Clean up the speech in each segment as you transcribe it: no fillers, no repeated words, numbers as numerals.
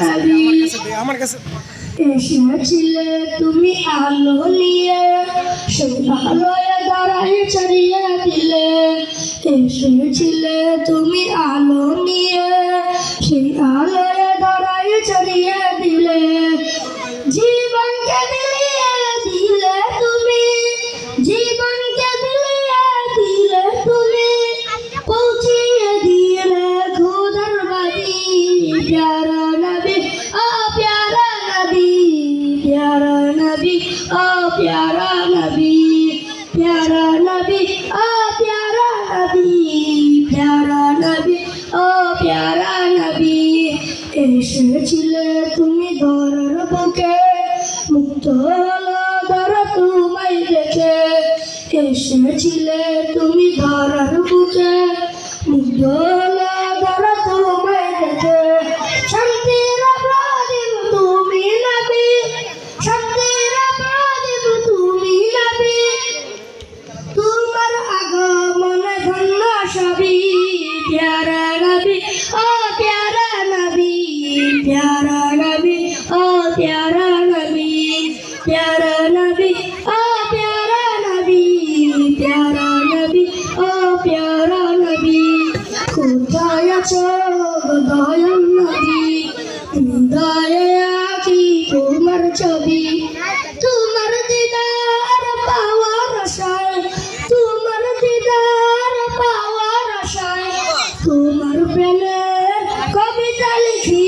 নবী এসেছিলে তুমি আলো নিয়ে সেই আলোয় দাঁড়াই ছড়িয়ে দিলে এসেছিলে তুমি আলো নিয়ে সেই আলোয় দাঁড়াই ছড়িয়ে দিলে জীবনকে বিলিয়ে দিলে তুমি জীবনকে বিলিয়ে দিলে তুমি পৌঁছিয়ে দিলে খোদার বাড়ি প্যারা নবী ও প্যারা নবী প্যারা নবী ও প্যারা নবী প্যারা নবী ও প্যারা নবী প্যারা নবী ও প্যারা নবী এসেছিলে তুমি ধরার বুকে মুক্ত হলো ধরা তোমায় দেখে এসেছিলে তুমি ধরার বুকে মুগ্ধ হলো ধরা তোমায় দেখে শান্তির প্রদীপ তুমি নবী শান্তির প্রদীপ তুমি নবী তোমার আগমনে ধন্য সবই প্যারা নবী ও প্যারা নবী প্যারা নবী ও প্যারা নবী প্যারা নবী ও প্যারা নবী প্যারা নবী ও প্যারা নবী কোথায় আছো দয়াল নবী হৃদয়ে আঁকি তোমার ছবি তোমার দিদার পাওয়ার আশায় তোমার দিদার পাওয়ার আশায় তোমার প্রেমের কবিতা লিখি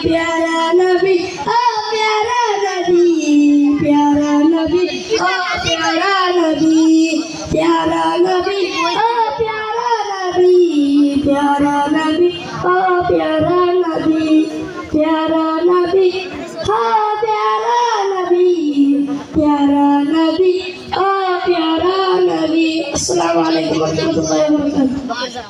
প্যারা নবী ও প্যারা নবী প্যারা নবী ও প্যারা নবী প্যারা নবী ও প্যারা নবী প্যারা নবী ও প্যারা নবী প্যারা নবী ও প্যারা নবী প্যারা নবী ও প্যারা নবী। আসসালামু আলাইকুম ওয়া রাহমাতুল্লাহি ওয়া বারাকাতুহু।